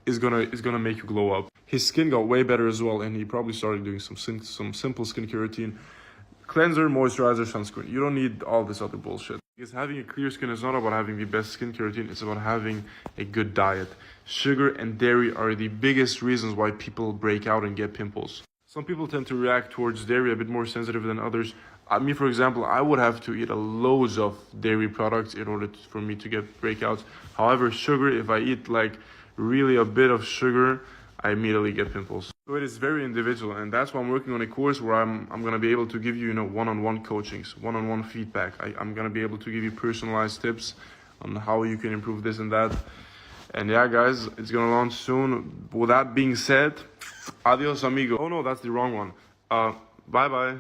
is gonna make you glow up. His skin got way better as well, and he probably started doing some simple skincare routine. Cleanser, moisturizer, sunscreen. You don't need all this other bullshit. Because having a clear skin is not about having the best skincare routine, it's about having a good diet. Sugar and dairy are the biggest reasons why people break out and get pimples. Some people tend to react towards dairy a bit more sensitive than others. Me, for example, I would have to eat loads of dairy products in order for me to get breakouts. However, sugar, if I eat like really a bit of sugar, I immediately get pimples. So it is very individual, and that's why I'm working on a course where I'm gonna be able to give you, one-on-one coachings, one-on-one feedback. I'm gonna be able to give you personalized tips on how you can improve this and that. And yeah, guys, it's gonna launch soon. With that being said, adios, amigo. Oh no, that's the wrong one. Bye-bye.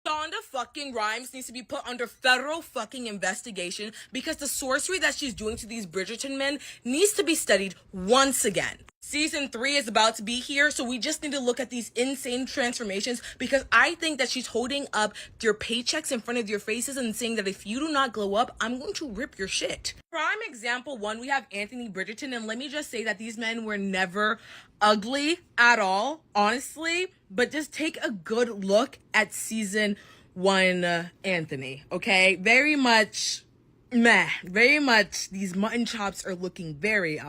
Shonda fucking Rhimes needs to be put under federal fucking investigation because the sorcery that she's doing to these Bridgerton men needs to be studied once again. Season 3 is about to be here, so we just need to look at these insane transformations because I think that she's holding up your paychecks in front of your faces and saying that if you do not glow up, I'm going to rip your shit. Prime example 1, we have Anthony Bridgerton, and let me just say that these men were never ugly at all, honestly, but just take a good look at season 1 Anthony, okay? Very much meh, very much these mutton chops are looking very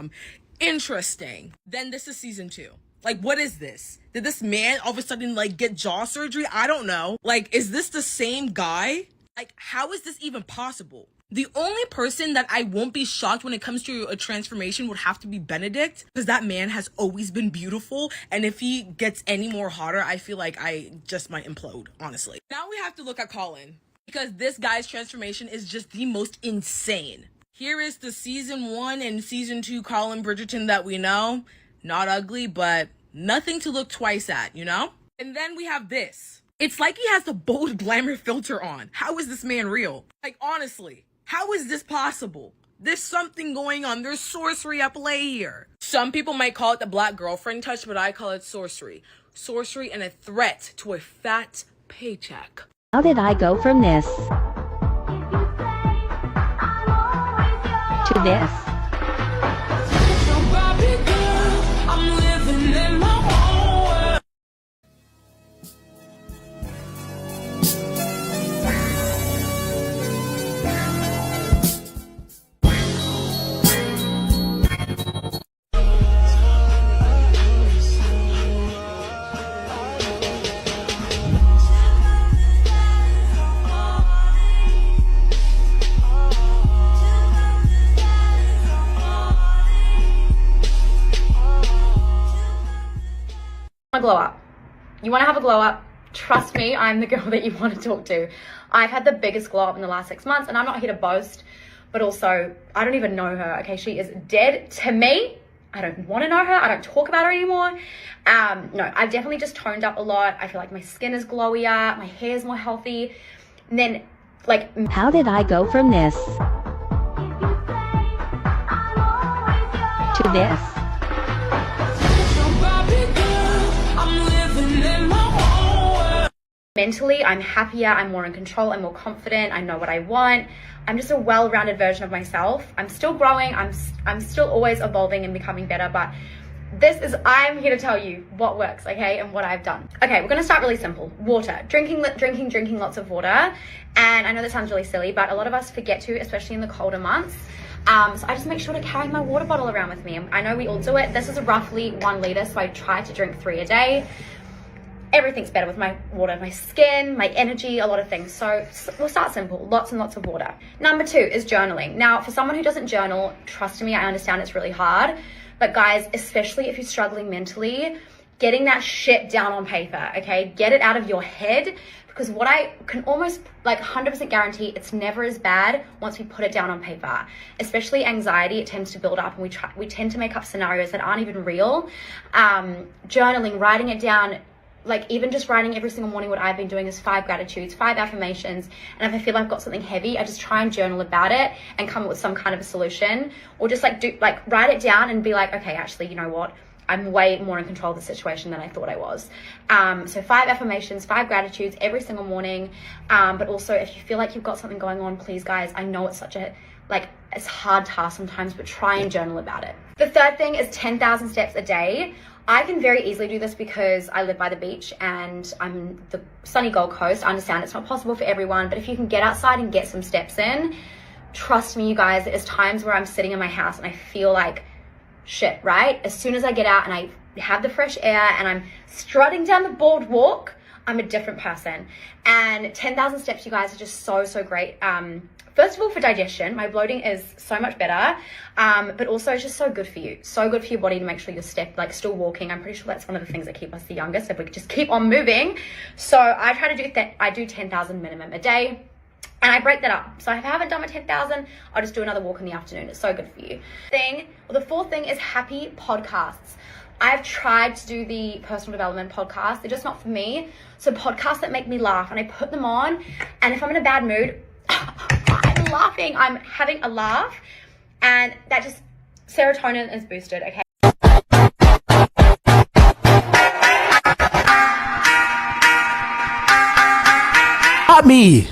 interesting. Then this is season 2. Like, what is this? Did this man all of a sudden like get jaw surgery? I don't know. Like, is this the same guy? Like, how is this even possible? The only person that I won't be shocked when it comes to a transformation would have to be Benedict, because that man has always been beautiful, and if he gets any more hotter, I feel like I just might implode, honestly. Now we have to look at Colin, because this guy's transformation is just the most insane. Here is the season 1 and season 2 Colin Bridgerton that we know. Not ugly, but nothing to look twice at, you know? And then we have this. It's like he has the bold glamour filter on. How is this man real? Like, honestly. How is this possible? There's something going on. There's sorcery at play here. Some people might call it the black girlfriend touch, but I call it sorcery. Sorcery and a threat to a fat paycheck. How did I go from this to this? Glow up. You want to have a glow up? Trust me, I'm the girl that you want to talk to. I've had the biggest glow up in the last 6 months, and I'm not here to boast, but also I don't even know her. Okay, she is dead to me. I don't want to know her. I don't talk about her anymore. No, I've definitely just toned up a lot. I feel like my skin is glowier, my hair is more healthy. And then, like, how did I go from this to this? mentally, I'm happier, I'm more in control, I'm more confident, I know what I want. I'm just a well-rounded version of myself. I'm still growing, I'm still always evolving and becoming better, but I'm here to tell you what works, okay, and what I've done. Okay, we're gonna start really simple. Water. Drinking lots of water. And I know that sounds really silly, but a lot of us forget to, especially in the colder months. So I just make sure to carry my water bottle around with me. I know we all do it. This is roughly 1 liter, so I try to drink 3 a day. Everything's better with my water, my skin, my energy, a lot of things. So we'll start simple, lots and lots of water. Number 2 is journaling. Now, for someone who doesn't journal, trust me, I understand it's really hard. But guys, especially if you're struggling mentally, getting that shit down on paper, okay? Get it out of your head, because what I can almost like 100% guarantee, it's never as bad once we put it down on paper. Especially anxiety, it tends to build up, and we tend to make up scenarios that aren't even real. Journaling, writing it down, like even just writing every single morning, what I've been doing is 5 gratitudes, 5 affirmations. And if I feel I've got something heavy, I just try and journal about it and come up with some kind of a solution, or just write it down and be like, okay, actually, you know what? I'm way more in control of the situation than I thought I was. So 5 affirmations, 5 gratitudes every single morning. But also if you feel like you've got something going on, please guys, I know it's such a, it's hard task sometimes, but try and journal about it. The third thing is 10,000 steps a day. I can very easily do this because I live by the beach and I'm the sunny Gold Coast. I understand it's not possible for everyone, but if you can get outside and get some steps in, trust me, you guys, there's times where I'm sitting in my house and I feel like shit, right? As soon as I get out and I have the fresh air and I'm strutting down the boardwalk, I'm a different person. And 10,000 steps, you guys, are just so, so great. First of all, for digestion, my bloating is so much better, but also it's just so good for you. So good for your body to make sure you're still walking. I'm pretty sure that's one of the things that keep us the youngest, if we could just keep on moving. So I try to do that. I do 10,000 minimum a day. And I break that up. So if I haven't done my 10,000, I'll just do another walk in the afternoon. It's so good for you. The fourth thing is happy podcasts. I've tried to do the personal development podcasts. They're just not for me. So podcasts that make me laugh, and I put them on. And if I'm in a bad mood, I'm laughing. I'm having a laugh. And that just, serotonin is boosted, okay? Me.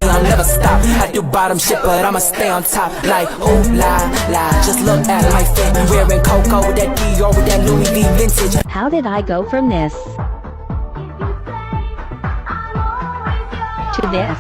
I'll never stop. I do bottom shit, but I'ma stay on top. Like, ooh, la, la. Just look at my fit. Wearing Coco with that Dior with that Louis V vintage. How did I go from this to this?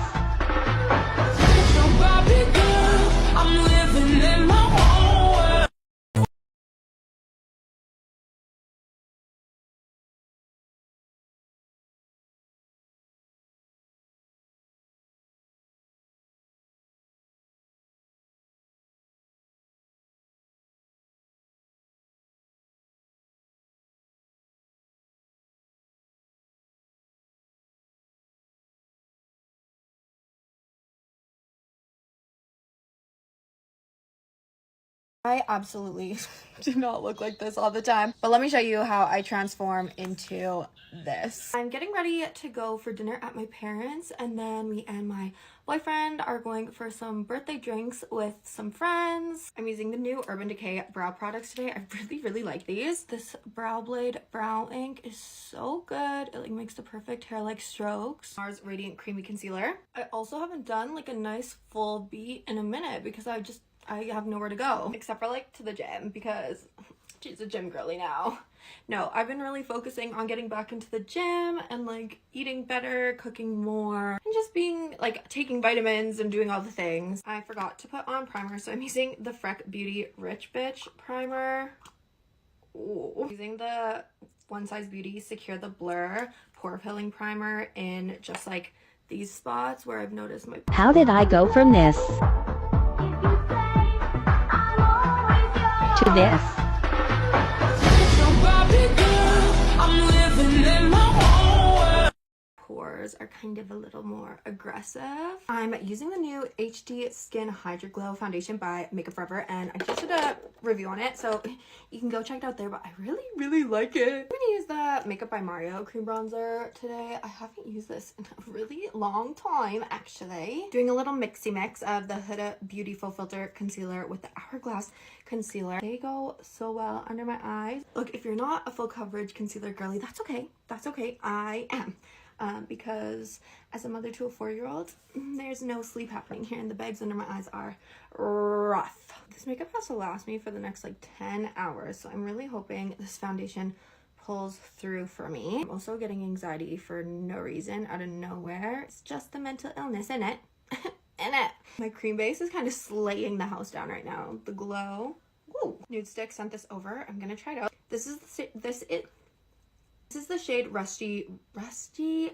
I absolutely do not look like this all the time, but let me show you how I transform into this. I'm getting ready to go for dinner at my parents', and then me and my boyfriend are going for some birthday drinks with some friends. I'm using the new Urban Decay brow products today. I really like these. This Brow Blade Brow Ink is so good. It like makes the perfect hair-like strokes. NARS Radiant Creamy Concealer. I also haven't done like a nice full beat in a minute because I have nowhere to go except for like to the gym because she's a gym girly now. No, I've been really focusing on getting back into the gym and like eating better, cooking more, and just being like taking vitamins and doing all the things. I forgot to put on primer, so I'm using the Freck Beauty Rich Bitch primer. Ooh. Using the One Size Beauty Secure the Blur Pore Filling Primer in just like these spots where I've noticed my— How did I go from this to this? Pores are kind of a little more aggressive. I'm using the new HD Skin Hydra Glow foundation by Makeup Forever, and I just did a review on it, so you can go check it out there, but I really like it. I'm gonna use the Makeup by Mario cream bronzer today. I haven't used this in a really long time, actually. Doing a little mixy mix of the Huda Beauty Full Filter Concealer with the Hourglass Concealer. They go so well under my eyes. Look, if you're not a full coverage concealer girly, that's okay. That's okay. I am. Because as a mother to a 4-year-old, there's no sleep happening here and the bags under my eyes are rough. This makeup has to last me for the next like 10 hours, so I'm really hoping this foundation pulls through for me. I'm also getting anxiety for no reason, out of nowhere. It's just the mental illness, innit? Innit? My cream base is kind of slaying the house down right now. The Glow. Woo! Nude Stick sent this over. I'm gonna try it out. This is the shade Rusty,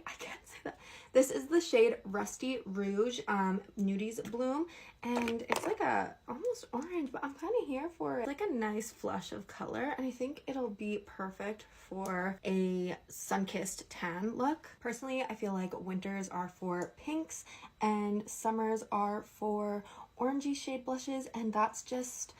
I can't say that. This is the shade Rusty Rouge Nudies Bloom, and it's like a almost orange, but I'm kind of here for it. It's like a nice flush of color, and I think it'll be perfect for a sun-kissed tan look. Personally, I feel like winters are for pinks and summers are for orangey shade blushes, and that's just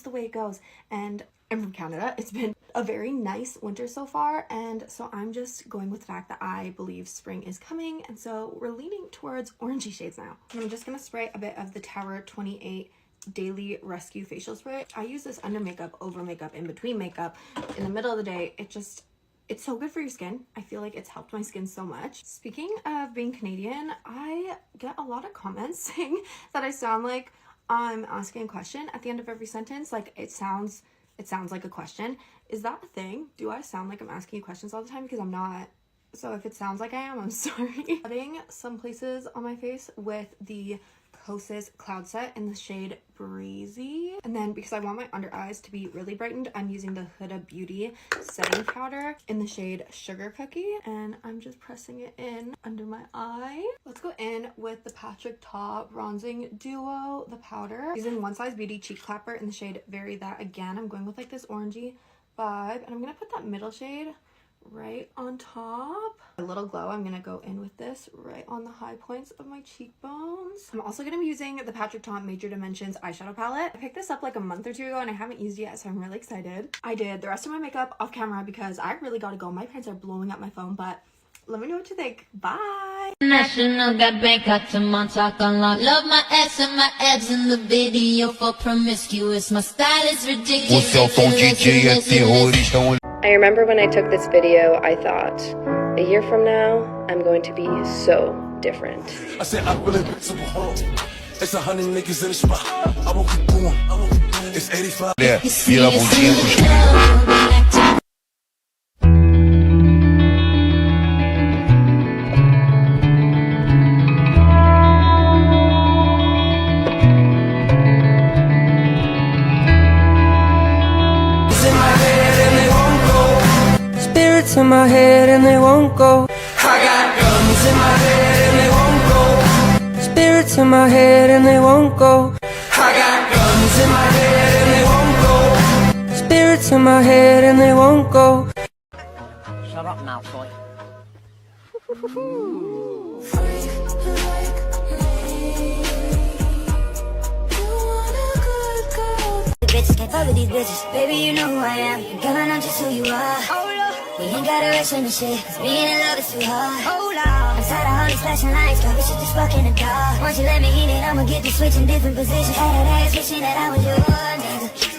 the way it goes. And I'm from Canada. It's been a very nice winter so far, and so I'm just going with the fact that I believe spring is coming, and so we're leaning towards orangey shades now. And I'm just gonna spray a bit of the Tower 28 Daily Rescue Facial Spray. I use this under makeup, over makeup, in between makeup, in the middle of the day. It's so good for your skin. I feel like it's helped my skin so much. Speaking of being Canadian, I get a lot of comments saying that I sound like I'm asking a question at the end of every sentence. Like, it sounds It sounds like a question. Is that a thing? Do I sound like I'm asking you questions all the time? Because I'm not. So if it sounds like I am, I'm sorry. Adding some places on my face with the Kosas Cloud Set in the shade Breezy. And then because I want my under eyes to be really brightened, I'm using the Huda Beauty setting powder in the shade Sugar Cookie. And I'm just pressing it in under my eye. Let's go in with the Patrick Ta Bronzing Duo, the powder. Using One Size Beauty Cheek Clapper in the shade Very That. Again, I'm going with like this orangey vibe. And I'm going to put that middle shade right on top. A little glow, I'm gonna go in with this right on the high points of my cheekbones. I'm also gonna be using the Patrick Ta Major Dimensions eyeshadow palette. I picked this up like a month or two ago and I haven't used it yet, so I'm really excited. I did the rest of my makeup off camera because I really gotta go. My parents are blowing up my phone, but let me know what you think. Bye! National got Bangkok to Montauk unlocked. Love my ass and my abs in the video for promiscuous. My style is ridiculous. I remember when I took this video, I thought, a year from now, I'm going to be so different. I said I feel invincible. It's 100 niggas in the spot. I won't keep going. It's 85. Yeah, vira bundinha. Spirits in my head and they won't go. I got guns in my head and they won't go. Spirits in my head and they won't go. I got guns in my head and they won't go. Spirits in my head and they won't go. Shut up, Malfoy. Bitches can't fuck with these bitches. Baby, you know who I am. Girl, I know just who you are. Oh, Lord. We ain't gotta rush on this shit, cause being in love is too hard. Oh, Lord. I'm tired of all these flashing lights, girl, we should just walk in the dark. Once you let me in it, I'ma get to switching different positions. Had that ass wishing that I was your nigga.